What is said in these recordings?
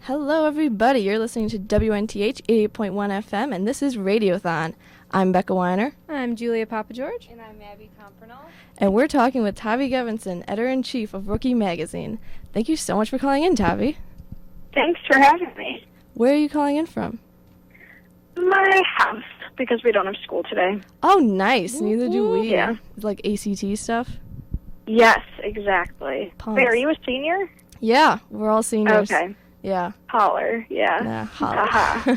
Hello, everybody. You're listening to WNTH 88.1 FM, and this is Radiothon. I'm Becca Weiner. I'm Julia Papageorge. And I'm Abby Compernal. And we're talking with Tavi Gevinson, editor-in-chief of Rookie Magazine. Thank you so much for calling in, Tavi. Thanks for having me. Where are you calling in from? My house, because we don't have school today. Oh, nice. Neither do we. Yeah. Like ACT stuff? Yes, exactly. Punks. Wait, are you a senior? Yeah, we're all seniors. Okay. Yeah. Holler, yeah. Nah, holla. Haha.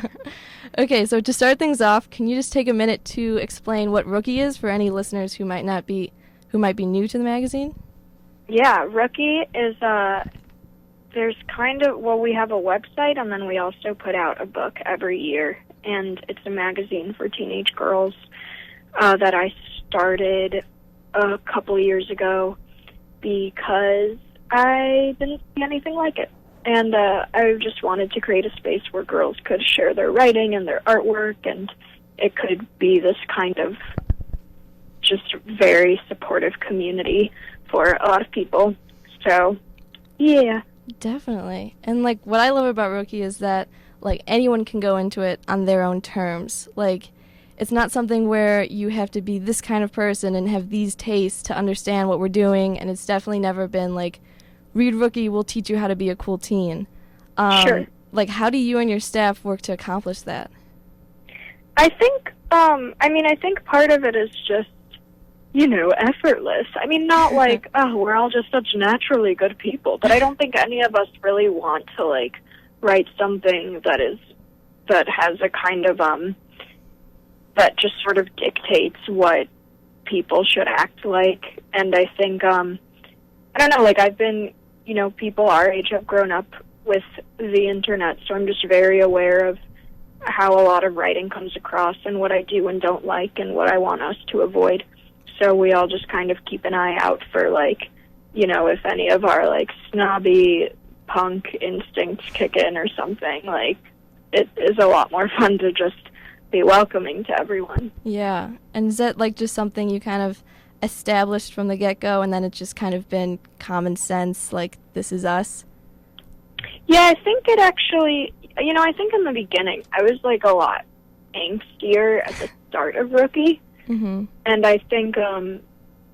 Okay, so to start things off, can you just take a minute to explain what Rookie is for any listeners who might be new to the magazine? Yeah, Rookie is, there's we have a website, and then we also put out a book every year, and it's a magazine for teenage girls that I started a couple years ago because I didn't see anything like it. And I just wanted to create a space where girls could share their writing and their artwork, and it could be this kind of just very supportive community for a lot of people. So, yeah. Definitely. And, like, what I love about Rookie is that, like, anyone can go into it on their own terms. Like, it's not something where you have to be this kind of person and have these tastes to understand what we're doing, and it's definitely never been, like, read Rookie, we'll teach you how to be a cool teen. Sure. Like, how do you and your staff work to accomplish that? I think part of it is just, effortless. I mean, not like, we're all just such naturally good people, but I don't think any of us really want to, like, write something that has a kind of, that just sort of dictates what people should act like. And I think, I don't know, like, I've been, people our age have grown up with the internet, so I'm just very aware of how a lot of writing comes across and what I do and don't like and what I want us to avoid. So we all just kind of keep an eye out for, like, if any of our, like, snobby punk instincts kick in or something. Like, it is a lot more fun to just be welcoming to everyone. Yeah. And is that, like, just something you kind of established from the get-go, and then it's just kind of been common sense, like, this is us? Yeah, I think it actually, I think in the beginning, I was, like, a lot angstier at the start of Rookie. Mm-hmm. And I think, I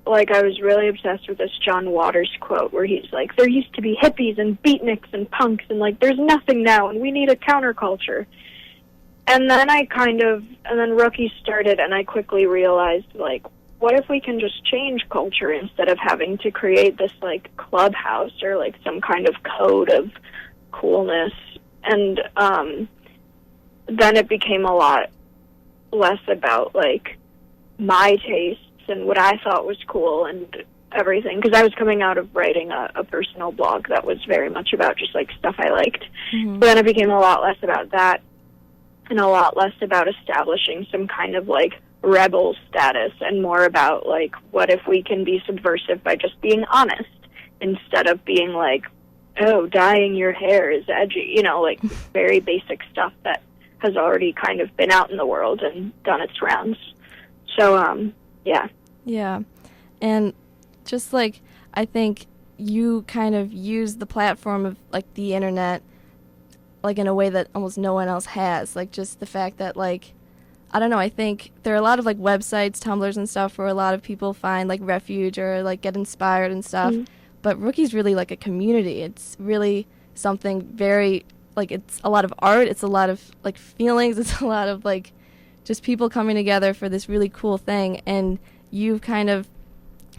was really obsessed with this John Waters quote where he's like, there used to be hippies and beatniks and punks, and, like, there's nothing now, and we need a counterculture. And then and then Rookie started, and I quickly realized, like, what if we can just change culture instead of having to create this, like, clubhouse or, like, some kind of code of coolness? And then it became a lot less about, like, my tastes and what I thought was cool and everything, because I was coming out of writing a personal blog that was very much about just, like, stuff I liked. Mm-hmm. But then it became a lot less about that and a lot less about establishing some kind of, like, rebel status and more about, like, what if we can be subversive by just being honest instead of being like, oh, dyeing your hair is edgy, like very basic stuff that has already kind of been out in the world and done its rounds. So, yeah. Yeah. And just, like, I think you kind of use the platform of, like, the internet, like, in a way that almost no one else has. Like, just the fact that, like, I don't know, I think there are a lot of, like, websites, Tumblrs and stuff where a lot of people find, like, refuge or, like, get inspired and stuff. Mm-hmm. But Rookie's really, like, a community. It's really something very, like, it's a lot of art. It's a lot of, like, feelings. It's a lot of, like, just people coming together for this really cool thing. And you've kind of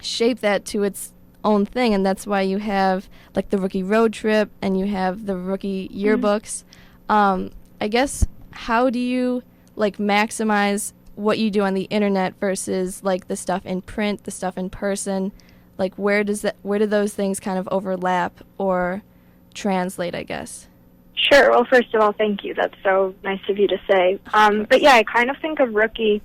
shaped that to its own thing. And that's why you have, like, the Rookie Road Trip and you have the Rookie Yearbooks. Mm-hmm. I guess, how do you, like, maximize what you do on the internet versus, like, the stuff in print, the stuff in person? Like, where do those things kind of overlap or translate, I guess? Sure. Well, first of all, thank you. That's so nice of you to say. But yeah, I kind of think of Rookie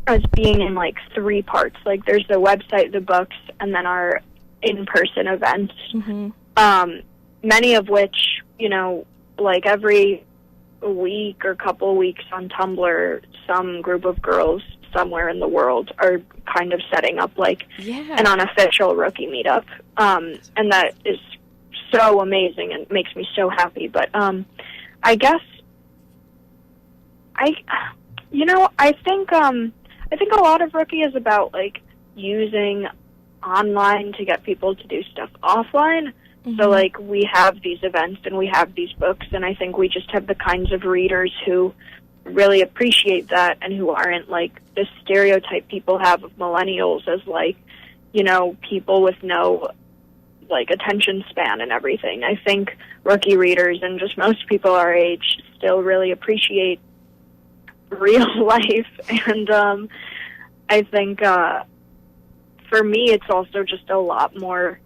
as being in, like, three parts. Like, there's the website, the books, and then our in-person events. Mm-hmm. Many of which, like, every week or couple weeks on Tumblr, some group of girls somewhere in the world are kind of setting up, like, an unofficial Rookie meetup. And that is so amazing and makes me so happy. But I guess I think a lot of Rookie is about like using online to get people to do stuff offline. Mm-hmm. So like we have these events and we have these books, and I think we just have the kinds of readers who really appreciate that and who aren't like the stereotype people have of millennials as like, you know, people with no like attention span and everything. I think Rookie readers and just most people our age still really appreciate real life, and I think for me it's also just a lot more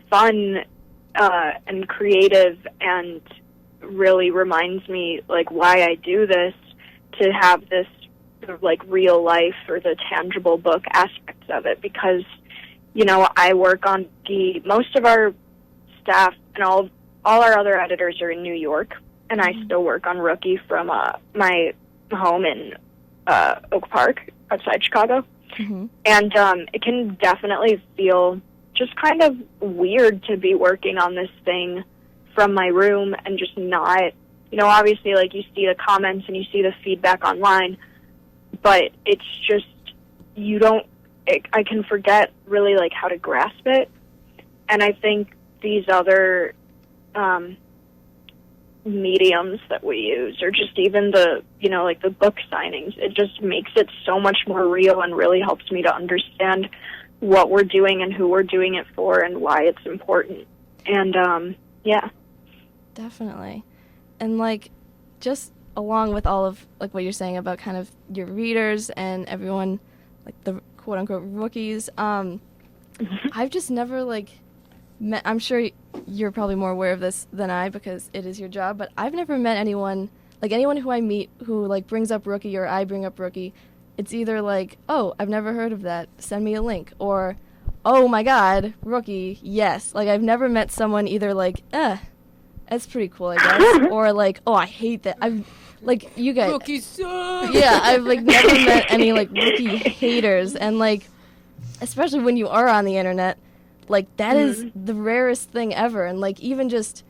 fun and creative, and really reminds me like why I do this, to have this sort of like real life or the tangible book aspects of it, because you know I work on most of our staff and all our other editors are in New York, and I still work on Rookie from my home in Oak Park outside Chicago. Mm-hmm. And it can definitely feel just kind of weird to be working on this thing from my room and just not, you know, obviously like you see the comments and you see the feedback online, but it's just, I can forget really like how to grasp it. And I think these other mediums that we use, or just even the, you know, like the book signings, it just makes it so much more real and really helps me to understand what we're doing and who we're doing it for and why it's important. And yeah, definitely. And like just along with all of like what you're saying about kind of your readers and everyone like the quote unquote rookies, I've just never like met, I'm sure you're probably more aware of this than I because it is your job, but I've never met anyone who I meet who like brings up Rookie or I bring up Rookie. It's either like, oh, I've never heard of that, send me a link, or oh my god, Rookie, yes. Like I've never met someone either like, that's pretty cool, I guess, or like, oh, I hate that. I've like you guys, Rookie sucks. yeah, I've like never met any like Rookie haters, and like especially when you are on the internet, like that is the rarest thing ever. And like even just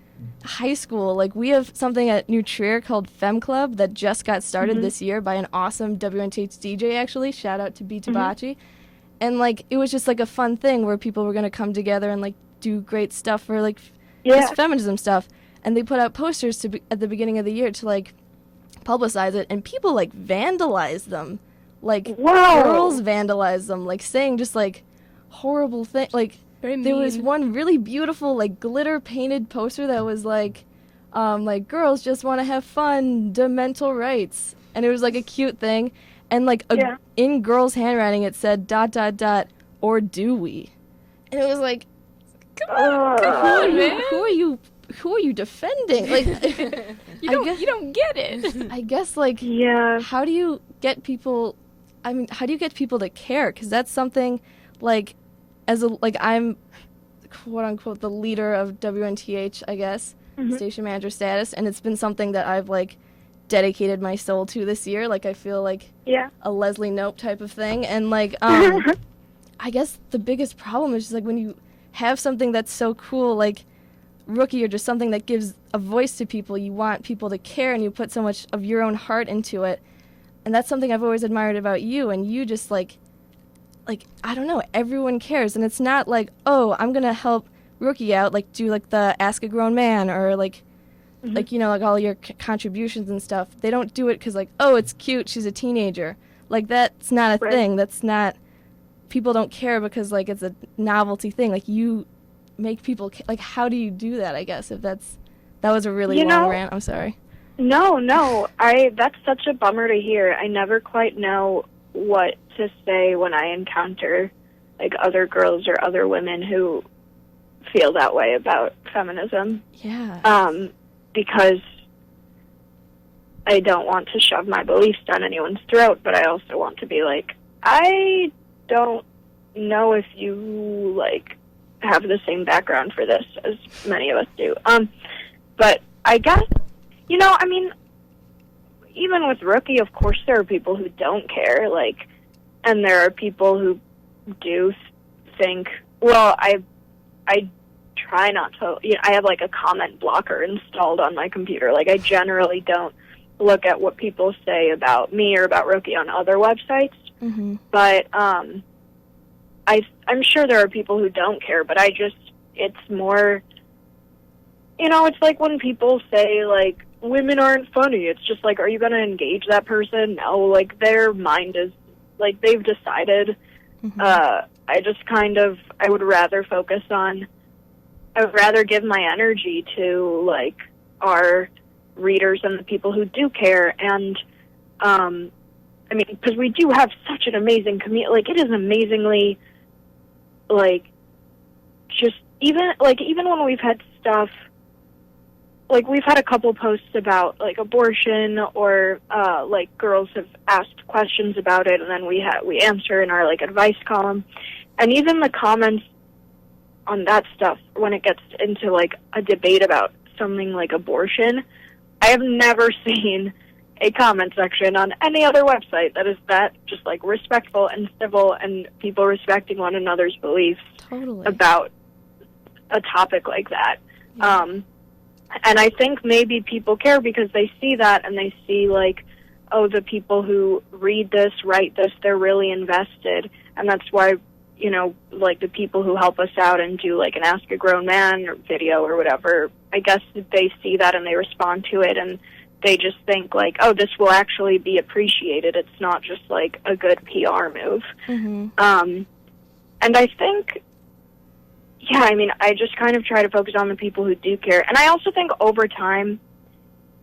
high school, like we have something at New Trier called Femme Club that just got started this year by an awesome WNTH DJ, actually. Shout out to B Tabachi. And like it was just like a fun thing where people were going to come together and like do great stuff for like just feminism stuff. And they put out posters at the beginning of the year to like publicize it, and people like vandalized them. Like girls vandalized them, like saying just like horrible things. Like there was one really beautiful like glitter painted poster that was like girls just want to have fun, the mental rights, and it was like a cute thing, and like in girls' handwriting it said ... or do we? And it was like, come on, man, who are you defending? Like you don't get it. I guess like how do you get people? I mean, how do you get people to care? Because that's something like I'm quote unquote the leader of WNTH, I guess, station manager status, and it's been something that I've like dedicated my soul to this year. Like I feel like a Leslie Knope type of thing, and like I guess the biggest problem is just like when you have something that's so cool, like Rookie, or just something that gives a voice to people, you want people to care, and you put so much of your own heart into it. And that's something I've always admired about you, and you just like I don't know, everyone cares, and it's not like, oh, I'm gonna help Rookie out, like do like the Ask a Grown Man, or like you know, like all your contributions and stuff. They don't do it because like, oh, it's cute, she's a teenager. Like that's not a thing. That's not, people don't care because like it's a novelty thing. Like you make people like, how do you do that? I guess if that was a really long rant. I'm sorry. No, that's such a bummer to hear. I never quite know what to say when I encounter like other girls or other women who feel that way about feminism. Yeah. Because I don't want to shove my beliefs down anyone's throat, but I also want to be like, I don't know if you like have the same background for this as many of us do. But I guess, you know, I mean, even with Rookie, of course there are people who don't care, like, and there are people who do think, well, I try not to, I have like a comment blocker installed on my computer. Like I generally don't look at what people say about me or about Rookie on other websites. Mm-hmm. But I'm sure there are people who don't care, but it's more, it's like when people say, like, women aren't funny. It's just like, are you going to engage that person? No, like, their mind is, like, they've decided. Mm-hmm. I would rather I would rather give my energy to, like, our readers and the people who do care. And, because we do have such an amazing community. Like, it is amazingly, like, just, even when we've had stuff, like, we've had a couple posts about, like, abortion or, like, girls have asked questions about it, and then we answer in our, like, advice column. And even the comments on that stuff, when it gets into, like, a debate about something like abortion, I have never seen a comment section on any other website that is that just, like, respectful and civil and people respecting one another's beliefs about a topic like that. Yeah. And I think maybe people care because they see that and they see, like, oh, the people who read this, write this, they're really invested. And that's why, like, the people who help us out and do, like, an Ask a Grown Man or video or whatever, I guess they see that and they respond to it and they just think, like, oh, this will actually be appreciated. It's not just, like, a good PR move. Mm-hmm. And I think... Yeah, I just kind of try to focus on the people who do care. And I also think over time,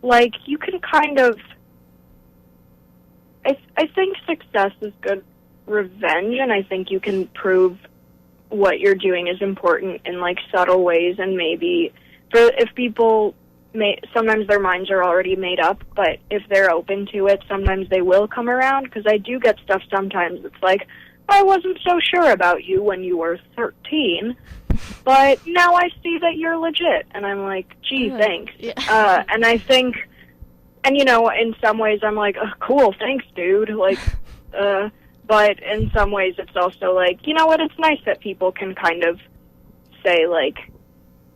like, you can kind of... I think success is good revenge, and I think you can prove what you're doing is important in, like, subtle ways, and maybe if people... sometimes their minds are already made up, but if they're open to it, sometimes they will come around, because I do get stuff sometimes that's like, I wasn't so sure about you when you were 13, but now I see that you're legit. And I'm like, gee, thanks. Yeah. And I think, and in some ways I'm like, oh, cool, thanks, dude. Like, but in some ways it's also like, you know what, it's nice that people can kind of say, like,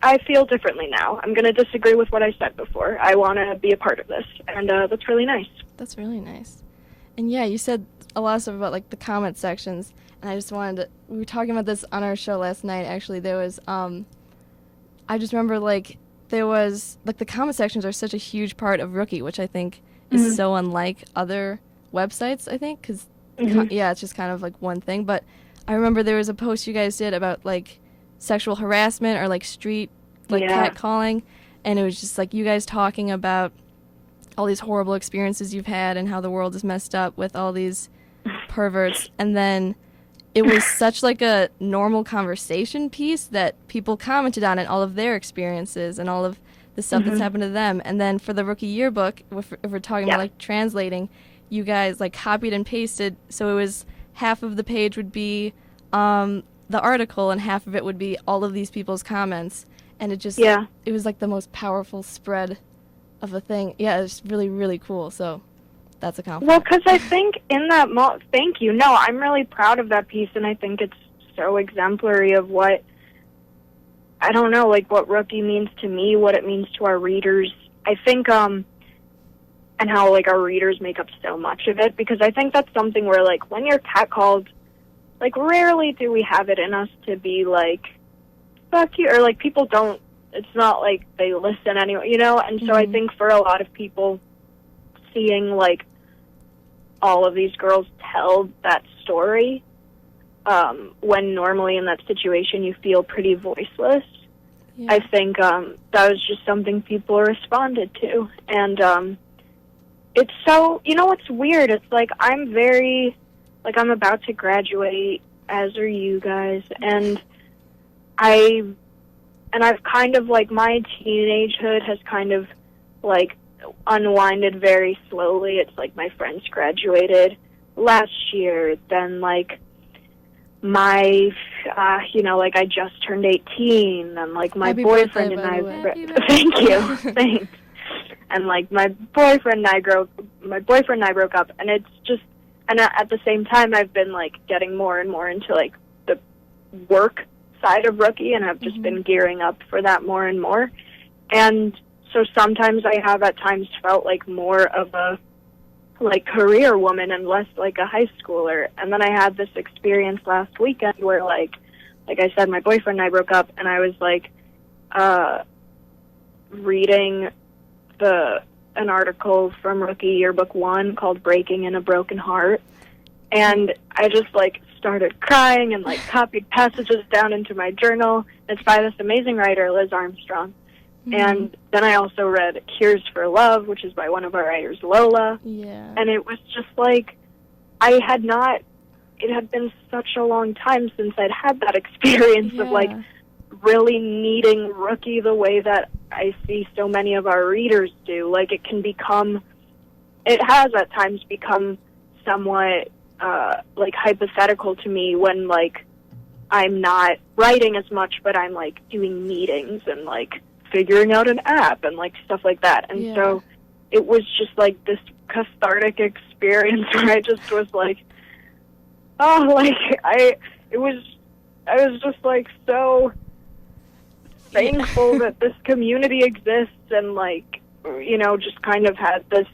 I feel differently now. I'm going to disagree with what I said before. I want to be a part of this. And that's really nice. That's really nice. And yeah, you said a lot of stuff about, like, the comment sections, and I just wanted to, we were talking about this on our show last night, actually. There was, I just remember, like, there was, like, the comment sections are such a huge part of Rookie, which I think is so unlike other websites, I think, because, it's just kind of, like, one thing, but I remember there was a post you guys did about, like, sexual harassment or, like, street, like, catcalling, and it was just, like, you guys talking about all these horrible experiences you've had and how the world is messed up with all these perverts, and then it was such, like, a normal conversation piece that people commented on it, all of their experiences and all of the stuff that's happened to them. And then for the Rookie yearbook, if we're talking about, like, translating, you guys, like, copied and pasted, so it was half of the page would be the article and half of it would be all of these people's comments, and it just it was, like, the most powerful spread of a thing. Yeah, it's really, really cool. So that's a compliment. Well, because I think in that thank you. No, I'm really proud of that piece, and I think it's so exemplary of what, I don't know, like, what Rookie means to me, what it means to our readers. I think, and how, like, our readers make up so much of it, because I think that's something where, like, when you're catcalled, like, rarely do we have it in us to be like, fuck you, or, like, people don't, it's not like they listen anyway, and so I think for a lot of people, seeing, like, all of these girls tell that story, when normally in that situation you feel pretty voiceless, I think that was just something people responded to. And it's so, what's weird, it's like I'm about to graduate, as are you guys, and I've kind of, like, my teenagehood has kind of, like, unwinded very slowly. It's like my friends graduated last year, then, like, my, like, I just turned 18, and, like, my Happy boyfriend birthday, and by the way. thank you, thanks. And, like, my boyfriend and I broke up, and it's just, and at the same time, I've been, like, getting more and more into, like, the work outside of Rookie and have just been gearing up for that more and more. And so sometimes I have at times felt like more of a like career woman and less like a high schooler. And then I had this experience last weekend where like I said, my boyfriend and I broke up, and I was like reading an article from Rookie Yearbook 1 called Breaking in a Broken Heart. And I just, like, started crying and, like, copied passages down into my journal. It's by this amazing writer, Liz Armstrong. Mm-hmm. And then I also read Cures for Love, which is by one of our writers, Lola. Yeah. And it was just, like, it had been such a long time since I'd had that experience of, like, really needing Rookie the way that I see so many of our readers do. Like, it has at times become somewhat like hypothetical to me when like I'm not writing as much, but I'm like doing meetings and like figuring out an app and like stuff like that. And so it was just like this cathartic experience where I just was like, oh, like I was just like so thankful that this community exists, and like, you know, just kind of had this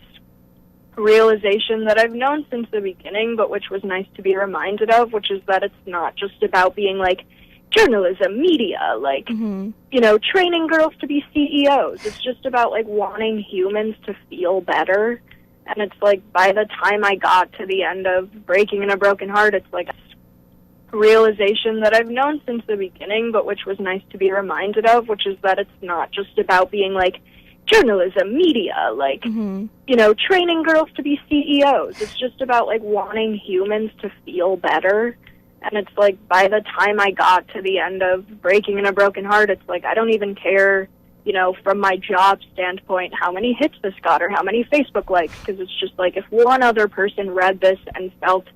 realization that I've known since the beginning, but which was nice to be reminded of, which is that it's not just about being like journalism, media, like, you know, training girls to be CEOs. It's just about like wanting humans to feel better. And it's like by the time I got to the end of Breaking in a Broken Heart, it's like a realization that I've known since the beginning, but which was nice to be reminded of, which is that it's not just about being like journalism, media, like, you know, training girls to be CEOs. It's just about, like, wanting humans to feel better. And it's like, by the time I got to the end of Breaking in a Broken Heart, it's like, I don't even care, you know, from my job standpoint, how many hits this got or how many Facebook likes, because it's just like, if one other person read this and felt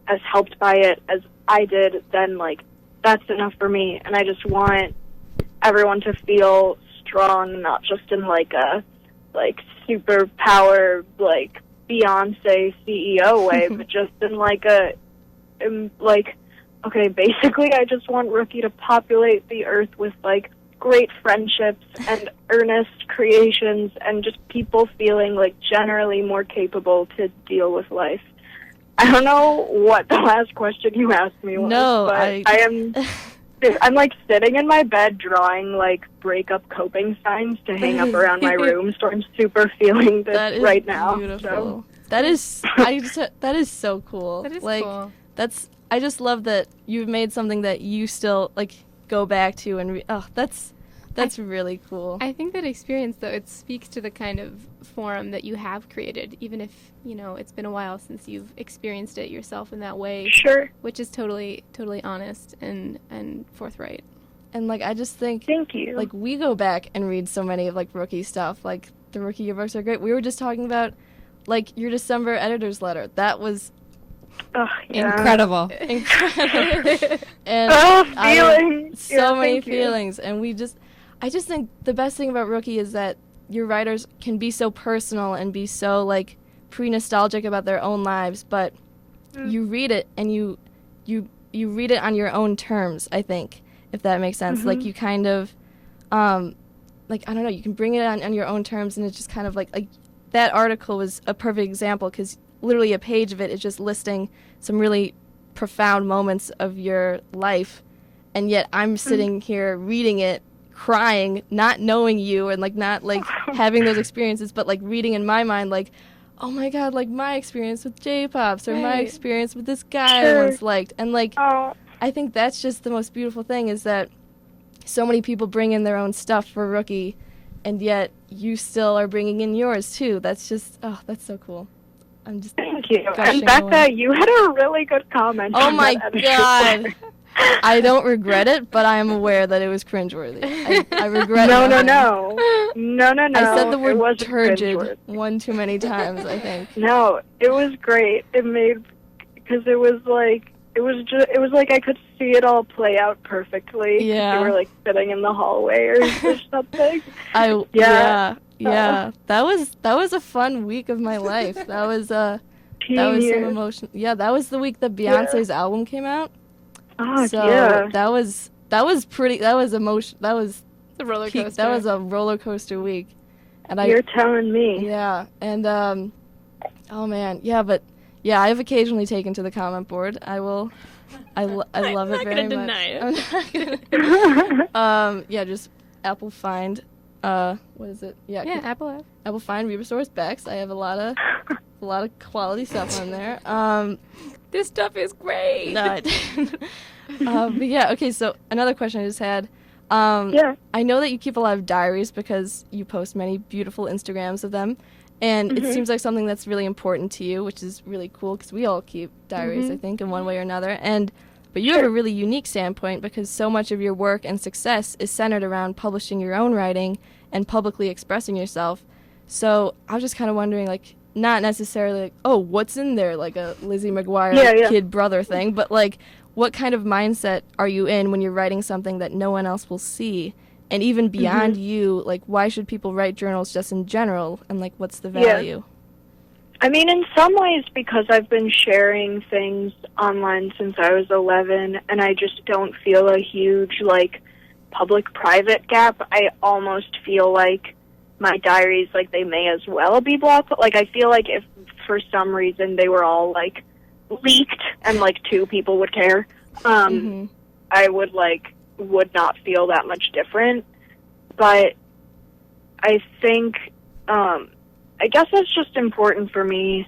as helped by it as I did, then, like, that's enough for me. And I just want everyone to feel strong, not just in like a like superpower like Beyonce CEO way, but just in like okay, basically I just want Rookie to populate the earth with like great friendships and earnest creations and just people feeling like generally more capable to deal with life. I don't know what the last question you asked me was, but I'm like sitting in my bed drawing like breakup coping signs to hang up around my room, so I'm super feeling this right now. Beautiful. So. That is that is so cool. That is like, cool. I just love that you've made something that you still like go back to and that's really cool. I think that experience, though, it speaks to the kind of forum that you have created, even if, you know, it's been a while since you've experienced it yourself in that way. Sure. Which is totally honest and forthright. And, like, I just think, thank you. Like, we go back and read so many of, like, Rookie stuff. Like, the Rookie yearbooks are great. We were just talking about, like, your December editor's letter. That was incredible. And feelings. So many feelings. And I just think the best thing about Rookie is that your writers can be so personal and be so, like, pre-nostalgic about their own lives, but you read it and you read it on your own terms, I think, if that makes sense. Like, you kind of, like, I don't know, you can bring it on your own terms, and it's just kind of like that article was a perfect example, because literally a page of it is just listing some really profound moments of your life, and yet I'm sitting here reading it, crying, not knowing you, and like not like having those experiences, but like reading in my mind like, oh my god, like my experience with J-Pops, or my experience with this guy I once liked. And like I think that's just the most beautiful thing, is that so many people bring in their own stuff for Rookie, and yet you still are bringing in yours too. That's just, that's so cool. I'm just thank you. And Becca, you had a really good comment. Oh my god. I don't regret it, but I am aware that it was cringeworthy. I regret it. No. I said the word turgid one too many times, I think. No, it was great. It made, because it was like I could see it all play out perfectly. Yeah. We were like sitting in the hallway or something. Yeah. That was a fun week of my life. That was some emotion. Yeah, that was the week that Beyonce's album came out. Oh, so yeah. that was that was pretty. That was emotion. That was The roller peak. coaster. That was a roller coaster week. And You're telling me. Yeah, and oh man, yeah, but yeah, I've occasionally taken to the comment board. I will. I love it very much. I'm not gonna deny it. I'm not gonna. Yeah, just Apple Find. What is it? Yeah, Apple app. Apple Find Resource Bex. I have a lot of quality stuff on there. This stuff is great. No, I didn't. But yeah, okay. So another question I just had. Yeah. I know that you keep a lot of diaries because you post many beautiful Instagrams of them, and it seems like something that's really important to you, which is really cool because we all keep diaries, I think, in one way or another. But you have a really unique standpoint because so much of your work and success is centered around publishing your own writing and publicly expressing yourself. So I was just kind of wondering, like, not necessarily like, oh, what's in there, like a Lizzie McGuire kid brother thing, but like, what kind of mindset are you in when you're writing something that no one else will see? And even beyond you, like, why should people write journals just in general? And, like, what's the value? I mean, in some ways, because I've been sharing things online since I was 11, and I just don't feel a huge, like, public-private gap, I almost feel like my diaries, like, they may as well be blog. Like, I feel like if for some reason they were all, like, leaked and like 2 people would care, I would not feel that much different. But I think I guess it's just important for me,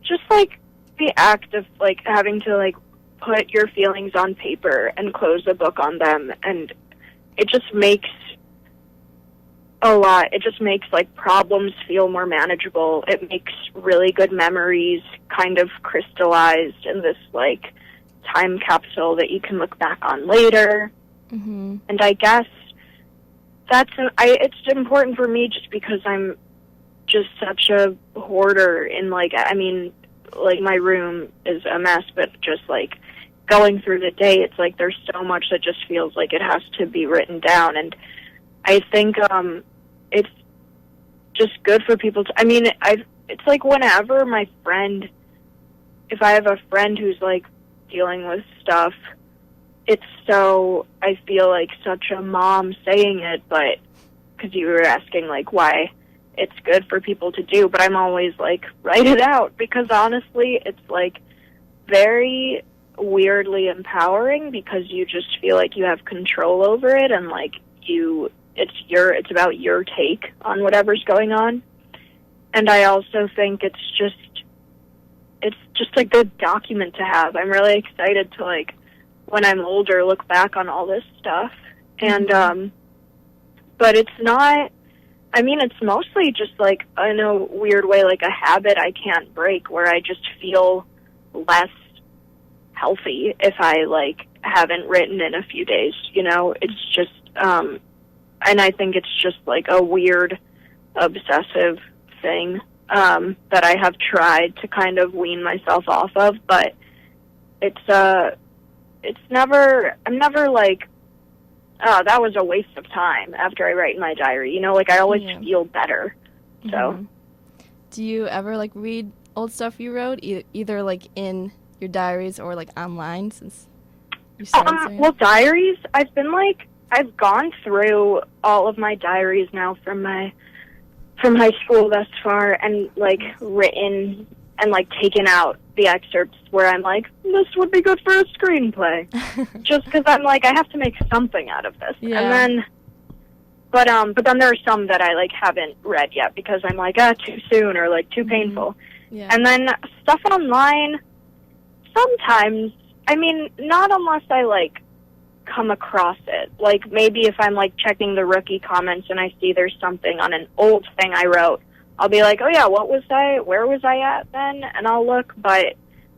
just like the act of like having to like put your feelings on paper and close a book on them, and it just makes like problems feel more manageable. It makes really good memories kind of crystallized in this like time capsule that you can look back on later. And I guess it's important for me just because I'm just such a hoarder in like, I mean, like my room is a mess, but just like going through the day, it's like there's so much that just feels like it has to be written down. And I think it's just good for people to, I mean, it's like whenever if I have a friend who's like dealing with stuff, it's so, I feel like such a mom saying it, but because you were asking like why it's good for people to do, but I'm always like, write it out, because honestly, it's like very weirdly empowering because you just feel like you have control over it, and like it's about your take on whatever's going on. And I also think it's just a good document to have. I'm really excited to like when I'm older look back on all this stuff. And but it's not, I mean, it's mostly just like in a weird way like a habit I can't break, where I just feel less healthy if I like haven't written in a few days, you know. It's just and I think it's just like a weird obsessive thing that I have tried to kind of wean myself off of, but I'm never like, oh, that was a waste of time after I write in my diary, you know, like I always feel better. So do you ever like read old stuff you wrote, either like in your diaries or like online, since you started well, diaries, I've gone through all of my diaries now from high school thus far, and like written and like taken out the excerpts where I'm like, this would be good for a screenplay, just because I'm like, I have to make something out of this. And then, but then there are some that I like haven't read yet because I'm like, too soon or like too painful. And then stuff online, sometimes, I mean, not unless I like come across it. Like maybe if I'm like checking the rookie comments and I see there's something on an old thing I wrote, I'll be like, oh yeah, where was I at then? And I'll look. But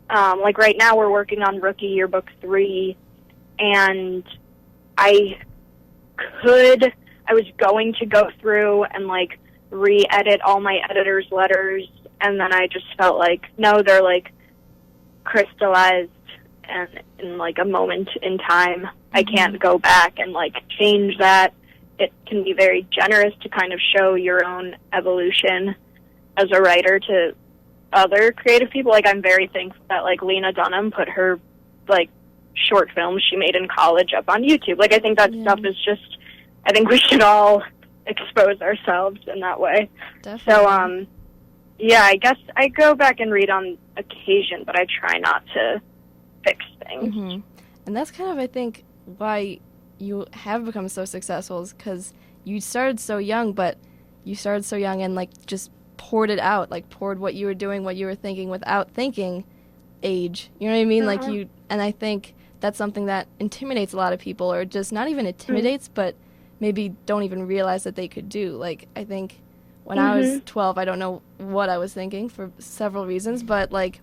like right now we're working on Rookie Yearbook 3, and I was going to go through and like re-edit all my editor's letters, and then I just felt like, no, they're like crystallized and in like a moment in time. I can't go back and like change that. It can be very generous to kind of show your own evolution as a writer to other creative people. Like I'm very thankful that like Lena Dunham put her like short films she made in college up on YouTube. Like, I think that Yeah. stuff is just, I think we should all expose ourselves in that way. Definitely. So, yeah, I guess I go back and read on occasion, but I try not to fix things. Mm-hmm. And that's kind of, I think, why you have become so successful, is because you started so young, but you started so young and, like, just poured it out, like, poured what you were doing, what you were thinking without thinking age. You know what I mean? Like, and I think that's something that intimidates a lot of people, or just not even intimidates, but maybe don't even realize that they could do. Like, I think when I was 12, I don't know what I was thinking for several reasons, but, like,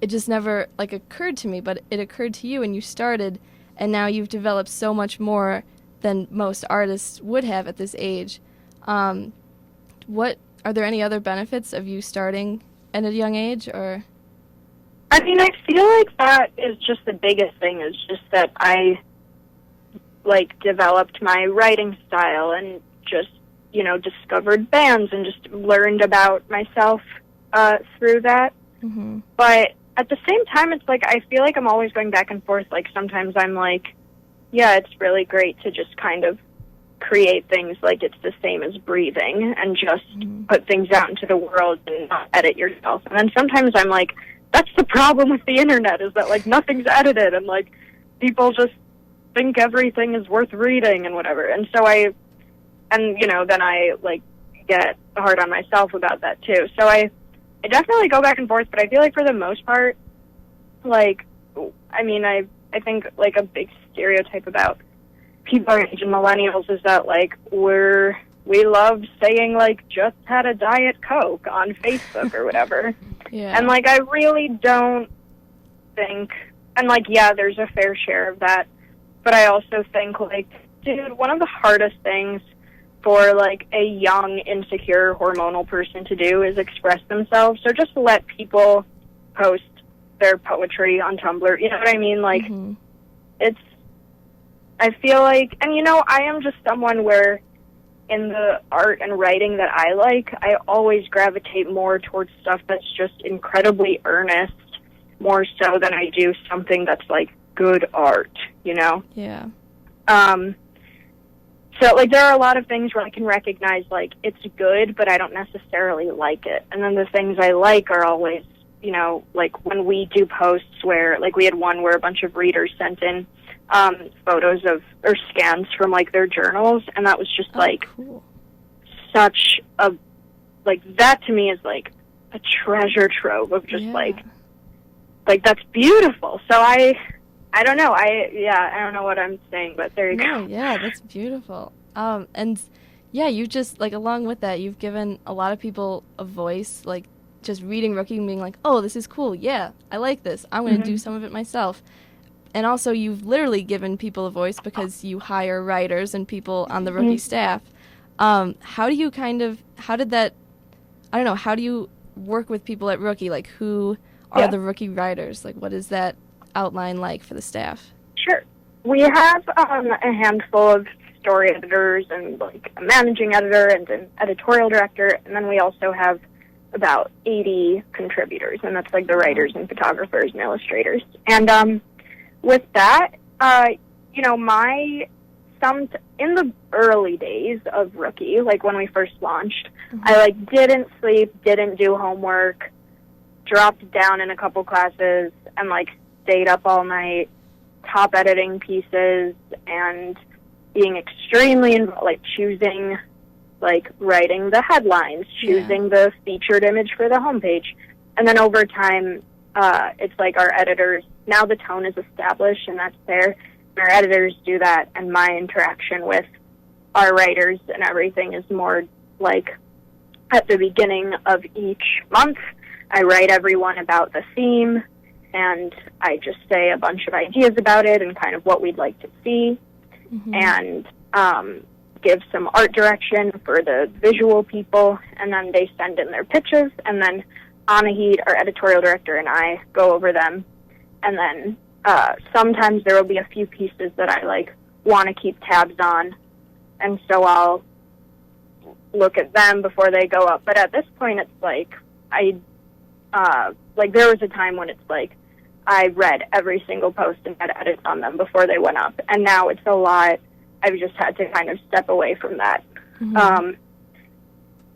it just never, like, occurred to me, but it occurred to you, and you started, and now you've developed so much more than most artists would have at this age. What are there any other benefits of you starting at a young age, or? I mean, I feel like that is just the biggest thing, is just that I, like, developed my writing style and just, you know, discovered bands and just learned about myself through that. Mm-hmm. But at the same time, it's like, I feel like I'm always going back and forth. Like, sometimes I'm like, yeah, it's really great to just kind of create things like it's the same as breathing and just put things out into the world and not edit yourself. And then sometimes I'm like, that's the problem with the internet, is that, like, nothing's edited, and, like, people just think everything is worth reading and whatever. And so you know, then I, like, get hard on myself about that too. So I definitely go back and forth, but I feel like for the most part, like, I mean, I think, like, a big stereotype about people our age and millennials is that, like, we love saying, like, just had a Diet Coke on Facebook or whatever. Yeah. And, like, I really don't think, and, like, yeah, there's a fair share of that, but I also think, like, dude, one of the hardest things for, like, a young, insecure, hormonal person to do is express themselves. So just let people post their poetry on Tumblr. You know what I mean? Like, I feel like, and, you know, I am just someone where in the art and writing that I like, I always gravitate more towards stuff that's just incredibly earnest, more so than I do something that's, like, good art, you know? Yeah. So, like, there are a lot of things where I can recognize, like, it's good, but I don't necessarily like it. And then the things I like are always, you know, like, when we do posts where, like, we had one where a bunch of readers sent in photos of, or scans from, like, their journals, and that was just, like, cool. Such a, like, that to me is, like, a treasure trove of just, like, that's beautiful. So I don't know. I don't know what I'm saying, but there you go. Yeah, that's beautiful. And yeah, you just, like, along with that, you've given a lot of people a voice, like, just reading Rookie and being like, oh, this is cool. Yeah, I like this. I'm going to do some of it myself. And also, you've literally given people a voice because you hire writers and people on the Rookie staff. How do you how do you work with people at Rookie? Like, who are the Rookie writers? Like, what is that outline like for the staff? Sure. We have a handful of story editors and, like, a managing editor and an editorial director, and then we also have about 80 contributors, and that's, like, the writers and photographers and illustrators. And with that, you know, in the early days of Rookie, like, when we first launched, I, like, didn't sleep, didn't do homework, dropped down in a couple classes, and, like, stayed up all night, top editing pieces, and being extremely involved, like, choosing, like, writing the headlines, choosing the featured image for the homepage. And then over time, it's like our editors, now the tone is established, and that's there. Our editors do that, and my interaction with our writers and everything is more like at the beginning of each month, I write everyone about the theme, and I just say a bunch of ideas about it and kind of what we'd like to see, and give some art direction for the visual people, and then they send in their pitches, and then Anahid, our editorial director, and I go over them, and then sometimes there will be a few pieces that I, like, want to keep tabs on, and so I'll look at them before they go up. But at this point, it's like, like, there was a time when it's like, I read every single post and had edits on them before they went up. And now it's a lot. I've just had to kind of step away from that.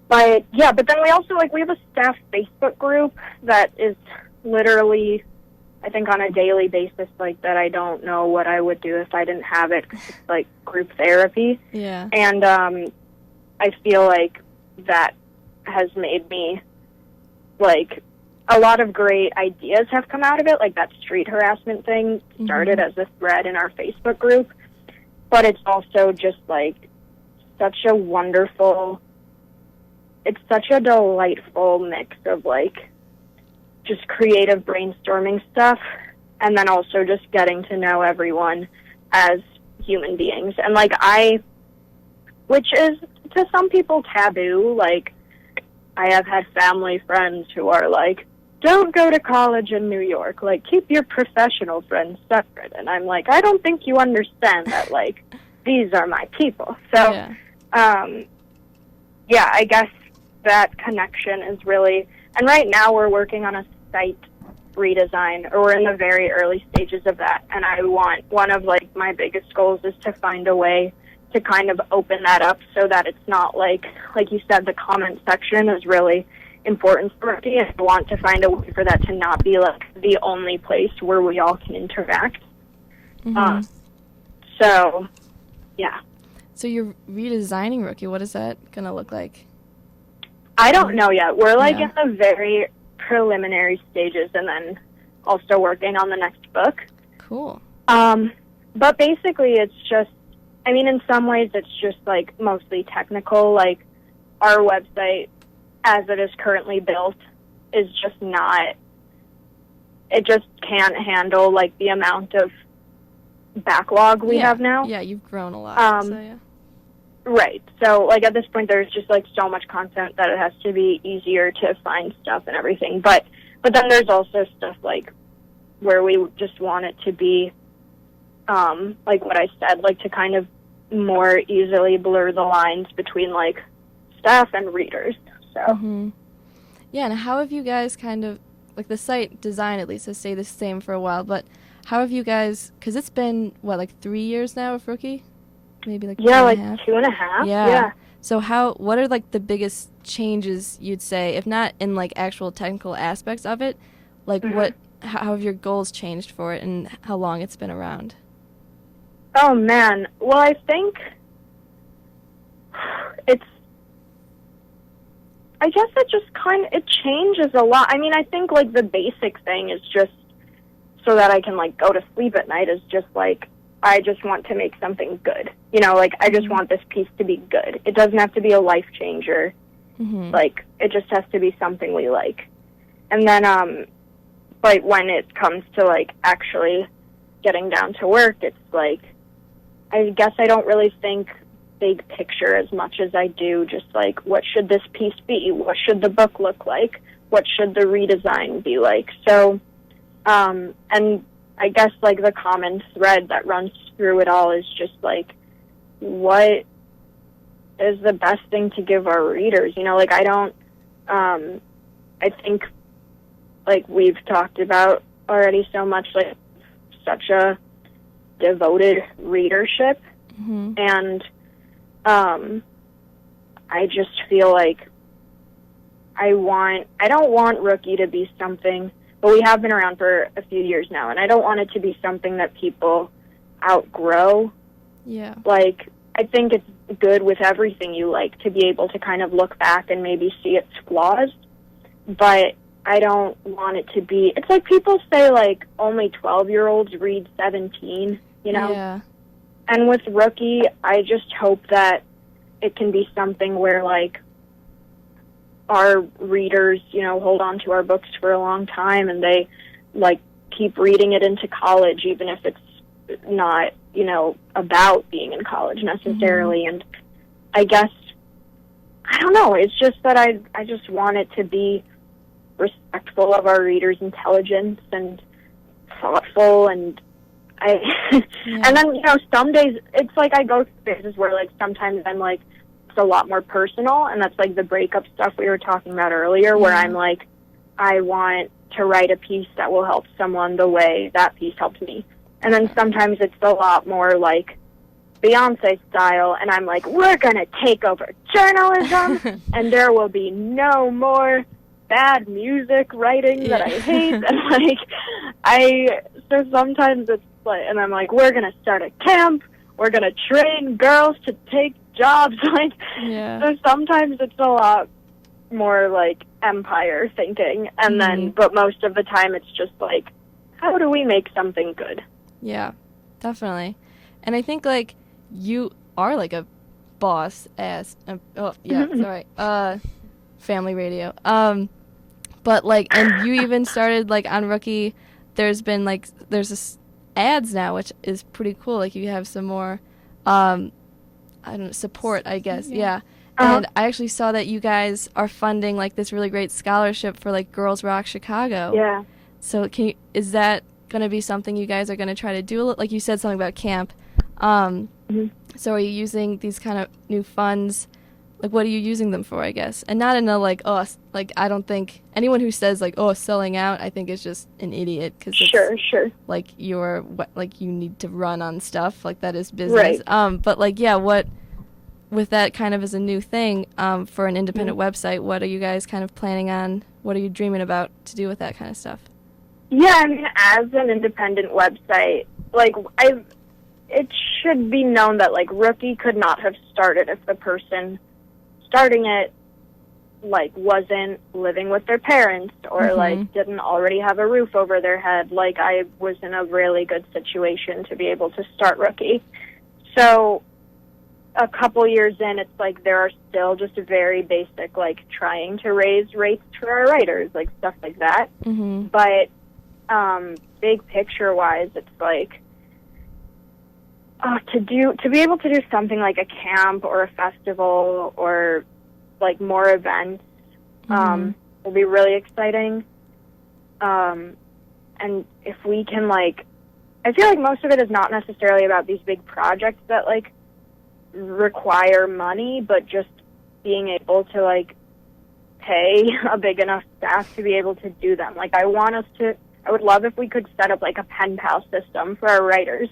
But then we also, like, we have a staff Facebook group that is literally, I think, on a daily basis, like, that I don't know what I would do if I didn't have it, 'cause it's like group therapy. Yeah. And I feel like that has made me, like, a lot of great ideas have come out of it. Like, that street harassment thing started as a thread in our Facebook group. But it's also just, like, such a wonderful, it's such a delightful mix of, like, just creative brainstorming stuff, and then also just getting to know everyone as human beings. And, like, which is to some people taboo, like, I have had family friends who are like, don't go to college in New York, like, keep your professional friends separate. And I'm like, I don't think you understand that, like, these are my people. So, I guess that connection is really, and right now we're working on a site redesign, or we're in the very early stages of that, and I want, one of, like, my biggest goals is to find a way to kind of open that up so that it's not like you said, the comment section is really important for me, and I want to find a way for that to not be, like, the only place where we all can interact. So you're redesigning Rookie. What is that going to look like? I don't know yet. We're, like, in the very preliminary stages, and then also working on the next book. Cool. But basically it's just, I mean, in some ways it's just, like, mostly technical. Like, our website, as it is currently built, is just not, it just can't handle, like, the amount of backlog we have now. Yeah, you've grown a lot, Right. So, like, at this point, there's just, like, so much content that it has to be easier to find stuff and everything. But then there's also stuff, like, where we just want it to be, like what I said, like, to kind of more easily blur the lines between, like, staff and readers. So. Yeah, and how have you guys kind of, like, the site design at least has stayed the same for a while, but how have you guys, because it's been, what, like 3 years now of Rookie? Maybe like 2.5? 2.5. Yeah. So what are, like, the biggest changes you'd say, if not in, like, actual technical aspects of it, like, how have your goals changed for it and how long it's been around? Oh, man. Well, I think I guess it just it changes a lot. I mean, I think, like, the basic thing is just so that I can, like, go to sleep at night is just, like, I just want to make something good. You know, like, I just want this piece to be good. It doesn't have to be a life changer. Like, it just has to be something we like. And then, but when it comes to, like, actually getting down to work, it's, like, I guess I don't really think big picture as much as I do just, like, what should this piece be? What should the book look like? What should the redesign be like? So, and I guess, like, the common thread that runs through it all is just, like, what is the best thing to give our readers? You know, like, I think, like, we've talked about already so much, like, such a devoted readership, and I just feel like I don't want Rookie to be something, but we have been around for a few years now, and I don't want it to be something that people outgrow. Yeah. Like, I think it's good with everything you like to be able to kind of look back and maybe see its flaws, but I don't want it to be, it's like people say, like, only 12-year-olds read 17, you know? Yeah. And with Rookie, I just hope that it can be something where, like, our readers, you know, hold on to our books for a long time, and they, like, keep reading it into college, even if it's not, you know, about being in college necessarily. And I guess, I don't know, it's just that I just want it to be respectful of our readers' intelligence and thoughtful, and and then, you know, some days it's like I go through phases where, like, sometimes I'm like, it's a lot more personal, and that's, like, the breakup stuff we were talking about earlier, where I'm like, I want to write a piece that will help someone the way that piece helped me. And then sometimes it's a lot more like Beyonce style, and I'm like, we're going to take over journalism, and there will be no more bad music writing that I hate. And so sometimes it's like, and I'm like, we're going to start a camp, we're going to train girls to take jobs. So sometimes it's a lot more like empire thinking, and then, but most of the time it's just like, how do we make something good? Yeah, definitely. And I think, like, you are, like, a boss-ass, family radio. But, like, and you even started, like, on Rookie, there's been, like, there's this ads now, which is pretty cool. Like, you have some more, I don't know, support, I guess. Yeah. And I actually saw that you guys are funding, like, this really great scholarship for, like, Girls Rock Chicago. Yeah. So is that going to be something you guys are going to try to do? Like you said something about camp. So are you using these kind of new funds? Like, what are you using them for, I guess? And not in a, like, I don't think anyone who says, like, selling out, I think is just an idiot. Cause it's, Sure. Like, you need to run on stuff. Like, that is business. Right. But, like, yeah, with that kind of as a new thing for an independent website, what are you guys kind of planning on? What are you dreaming about to do with that kind of stuff? Yeah, I mean, as an independent website, like, it should be known that, like, Rookie could not have started if the person starting it, like, wasn't living with their parents or, like, didn't already have a roof over their head. Like, I was in a really good situation to be able to start Rookie. So a couple years in, it's like there are still just very basic, like, trying to raise rates for our writers, like, stuff like that. But big picture-wise, it's like to be able to do something like a camp or a festival or like more events will be really exciting. And if we can, like, I feel like most of it is not necessarily about these big projects that like require money, but just being able to like pay a big enough staff to be able to do them. Like, I would love if we could set up like a pen pal system for our writers,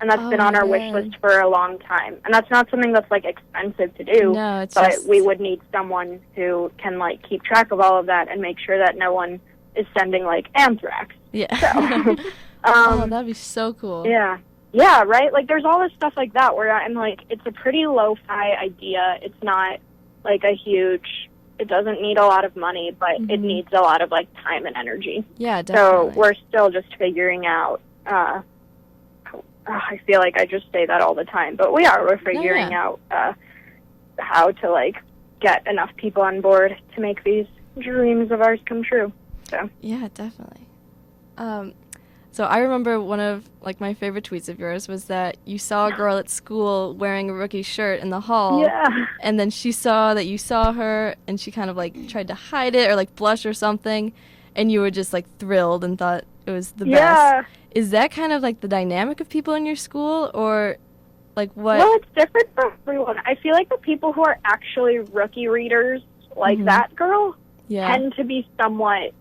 and that's been on our wish list for a long time. And that's not something that's like expensive to do, but we would need someone who can like keep track of all of that and make sure that no one is sending like anthrax. Yeah. So, that'd be so cool. Yeah, right? Like, there's all this stuff like that where I'm like, it's a pretty lo-fi idea. It's not like a huge, it doesn't need a lot of money, but it needs a lot of like time and energy. Yeah, definitely. So we're still just figuring out, I feel like I just say that all the time, but we're figuring out how to like get enough people on board to make these dreams of ours come true. So yeah, definitely. So I remember one of like my favorite tweets of yours was that you saw a girl at school wearing a Rookie shirt in the hall, and then she saw that you saw her, and she kind of like tried to hide it or like blush or something, and you were just like thrilled and thought it was the best. Is that kind of like the dynamic of people in your school, or like what? Well, it's different for everyone. I feel like the people who are actually Rookie readers, like that girl, tend to be somewhat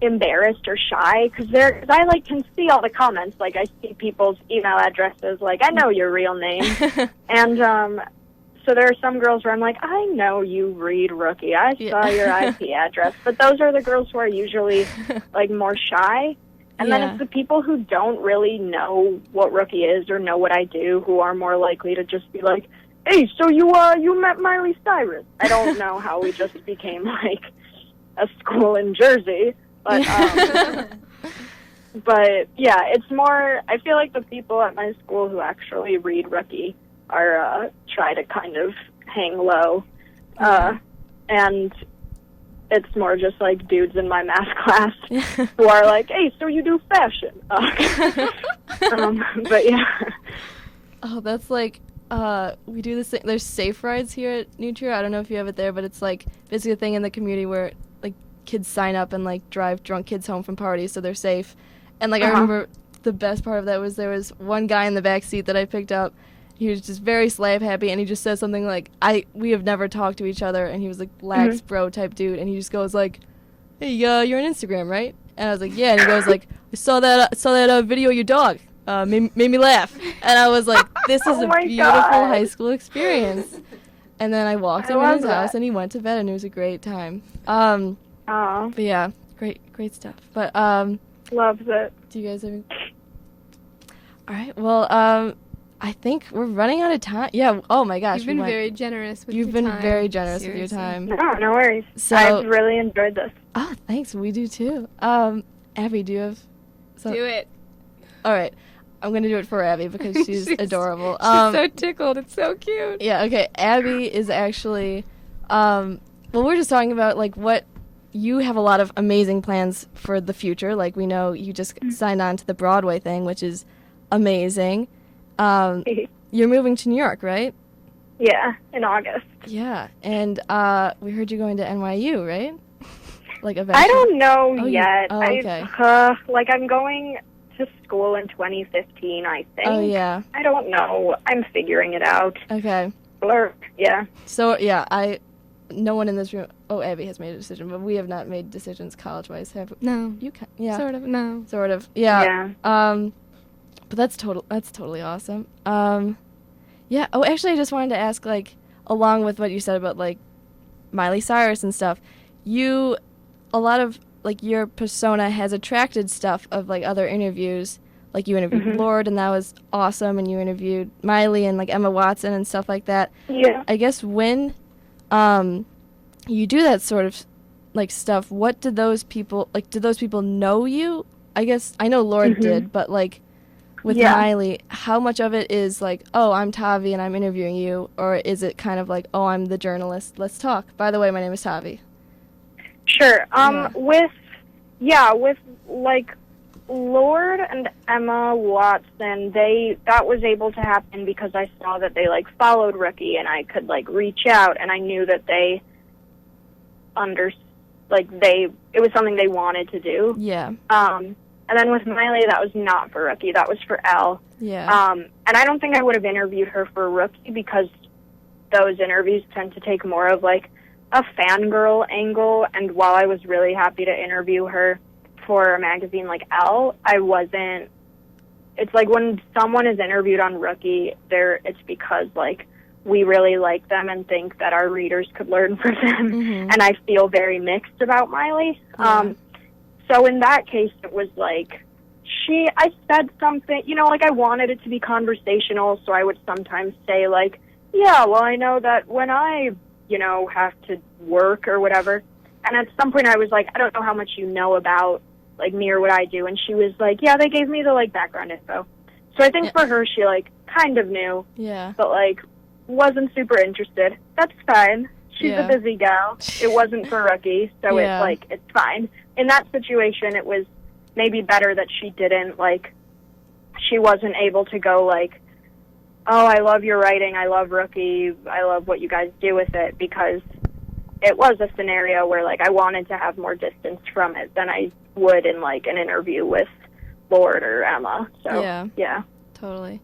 embarrassed or shy because I like can see all the comments. Like, I see people's email addresses, like, I know your real name. And so there are some girls where I'm like, I know you read Rookie, I saw your IP address. But those are the girls who are usually like more shy. And then it's the people who don't really know what Rookie is or know what I do who are more likely to just be like, hey, so you met Miley Cyrus. I don't know how we just became like a school in Jersey. But but yeah, it's more, I feel like the people at my school who actually read Rookie are try to kind of hang low. And it's more just like dudes in my math class who are like, hey, so you do fashion. But yeah. Oh, that's like, we do this thing. There's safe rides here at New Trier. I don't know if you have it there, but it's like basically a thing in the community where like kids sign up and like drive drunk kids home from parties so they're safe. And like I remember the best part of that was there was one guy in the back seat that I picked up. He was just very slab happy, and he just said something like, we have never talked to each other, and he was like lax bro type dude, and he just goes like, hey, you're on Instagram, right? And I was like, yeah. And he goes like, I saw that video of your dog. Made me laugh. And I was like, this is Oh a my beautiful God. high school experience. And then I walked I him in love his house, that. and he went to bed, and it was a great time. Aw, But yeah, great stuff. But loves it. do you guys have? All right. Well, I think we're running out of time. Yeah. Oh my gosh. You've been very generous with You've your been time. very generous with Seriously. your time. No worries. So- I've really enjoyed this. Oh, thanks. We do too. Abby, do you have? Do it. All right. I'm gonna do it for Abby because she's adorable. She's so tickled. It's so cute. Yeah. Okay. Abby is actually. Well, we're just talking about like what you have a lot of amazing plans for the future. Like we know you just signed on to the Broadway thing, which is amazing. You're moving to New York, right? Yeah, in August. Yeah, and we heard you're going to NYU, right? Like eventually. I don't know Oh, yet. oh, okay. I'm going to school in 2015, I think. Oh yeah. I don't know. I'm figuring it out. Okay. Blur. Yeah. So yeah, no one in this room. Oh, Abby has made a decision, but we have not made decisions college-wise. Have No. you? Yeah. Sort of. No. Sort of. Yeah. Yeah. But that's totally awesome. Yeah. Oh, actually, I just wanted to ask, like, along with what you said about like Miley Cyrus and stuff, a lot of like your persona has attracted stuff of like other interviews. Like you interviewed Lorde, and that was awesome, and you interviewed Miley and like Emma Watson and stuff like that. Yeah. I guess when you do that sort of like stuff, what did those people know you? I guess I know Lorde did, but like with Miley, how much of it is like, oh, I'm Tavi and I'm interviewing you, or is it kind of like, oh, I'm the journalist, let's talk. By the way, my name is Tavi. Sure. With like Lorde and Emma Watson, that was able to happen because I saw that they like followed Rookie, and I could like reach out, and I knew that they it was something they wanted to do. Yeah. And then with Miley, that was not for Rookie, that was for Elle. Yeah. And I don't think I would have interviewed her for Rookie because those interviews tend to take more of like a fangirl angle, and while I was really happy to interview her for a magazine like Elle, it's like when someone is interviewed on Rookie, it's because like we really like them and think that our readers could learn from them, and I feel very mixed about Miley. Yeah. So in that case, it was like I said something, like I wanted it to be conversational, so I would sometimes say like, yeah, well, I know that when I have to work or whatever. And at some point I was like, I don't know how much you know about like me or what I do. And she was like, yeah, they gave me the like background info. So I think for her, she like kind of knew, but like wasn't super interested. That's fine. She's a busy gal. It wasn't for Rookie. So it's like, it's fine. In that situation, it was maybe better that she wasn't able to go like, oh, I love your writing, I love Rookie, I love what you guys do with it, because it was a scenario where, like, I wanted to have more distance from it than I would in, like, an interview with Lorde or Emma. So, yeah. Totally.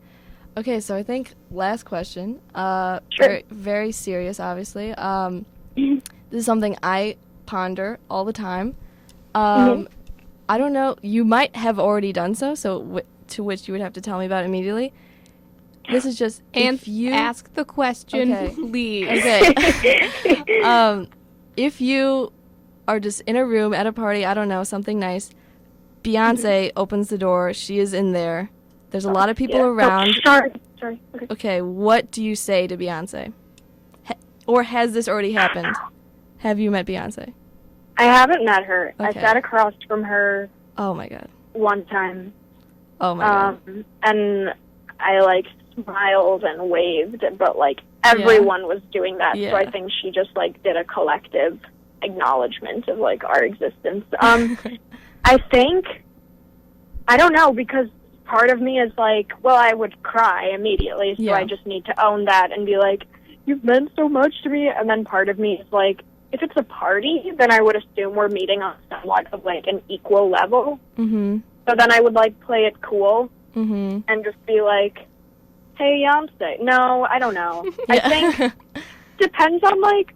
Okay, so I think last question. Sure. Very, very serious, obviously. This is something I ponder all the time. I don't know, you might have already done so to which you would have to tell me about immediately. This is just if you ask the question, please. Okay. If you are just in a room at a party, I don't know, something nice. Beyonce opens the door. She is in there. There's a lot of people around. Oh, sorry. Okay, what do you say to Beyonce? Or has this already happened? Have you met Beyonce? I haven't met her. Okay. I sat across from her. Oh my god. One time. Oh my god. And I like smiled and waved, but like everyone was doing that, so I think she just like did a collective acknowledgement of like our existence. I think, I don't know, because part of me is like, well, I would cry immediately, so I just need to own that and be like, you've meant so much to me. And then part of me is like, if it's a party, then I would assume we're meeting on somewhat of like an equal level. So then I would like play it cool and just be like, hey, Beyonce. No, I don't know. I think depends on like,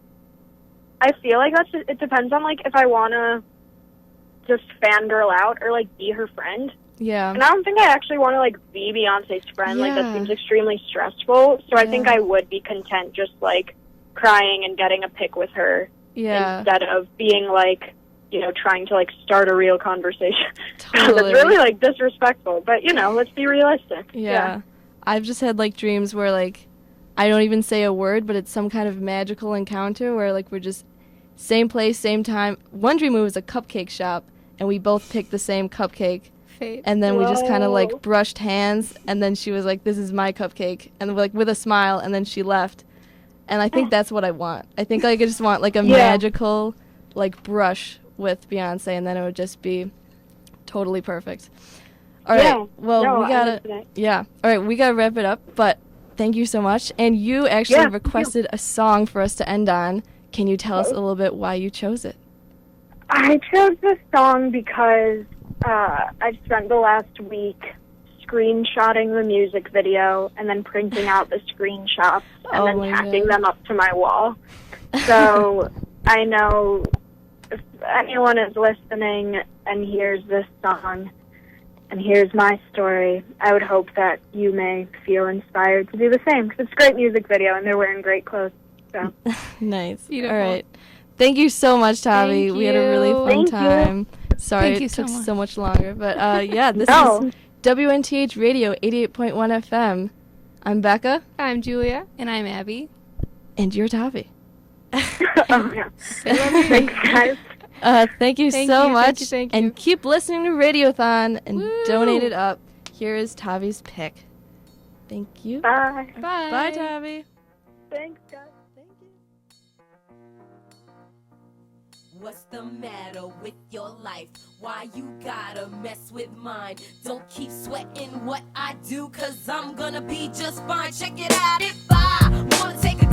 I feel like it depends on like if I want to just fangirl out or, like, be her friend. Yeah. And I don't think I actually want to, like, be Beyonce's friend. Like, that Yeah. seems extremely stressful. So I Yeah. think I would be content just, like, crying and getting a pic with her Yeah. instead of being, like, you know, trying to, like, start a real conversation. Totally. That's really, like, disrespectful. But, you know, let's be realistic. Yeah. I've just had, like, dreams where, like, I don't even say a word, but it's some kind of magical encounter where, like, we're just same place, same time. One dream was a cupcake shop, and we both picked the same cupcake. Fate. And then we just kind of, Whoa. like, brushed hands, and then she was like, this is my cupcake, and, like, with a smile, and then she left. And I think that's what I want. I think, like, I just want, like, a magical, like, brush with Beyonce, and then it would just be totally perfect. All right. Yeah. Well, No, we gotta. Yeah. All right. We gotta wrap it up. But thank you so much. And you actually Yeah, thank you. requested a song for us to end on. Can you tell us a little bit why you chose it? I chose this song because I've spent the last week screenshotting the music video and then printing out the screenshots and Oh then my tacking God. them up to my wall. So I know if anyone is listening and hears this song and hears my story, I would hope that you may feel inspired to do the same, because it's a great music video and they're wearing great clothes. So Nice. Beautiful. All right. Thank you so much, Tavi. Thank We had a really you. fun Thank you. time. Sorry Thank you it so took much. so much longer. But yeah, this No. is WNTH Radio 88.1 FM. I'm Becca, I'm Julia. And I'm Abby. and you're Tavi. oh, yeah. Thanks, guys. Thank you Thank so you, much. thank you, thank you. And keep listening to Radiothon and Woo. donate it up. Here is Tavi's pick. Thank you. Bye. Bye. Bye, Tavi. Thanks, guys. Thank you. What's the matter with your life? Why you gotta mess with mine? Don't keep sweating what I do, cause I'm gonna be just fine. Check it out, if I wanna take a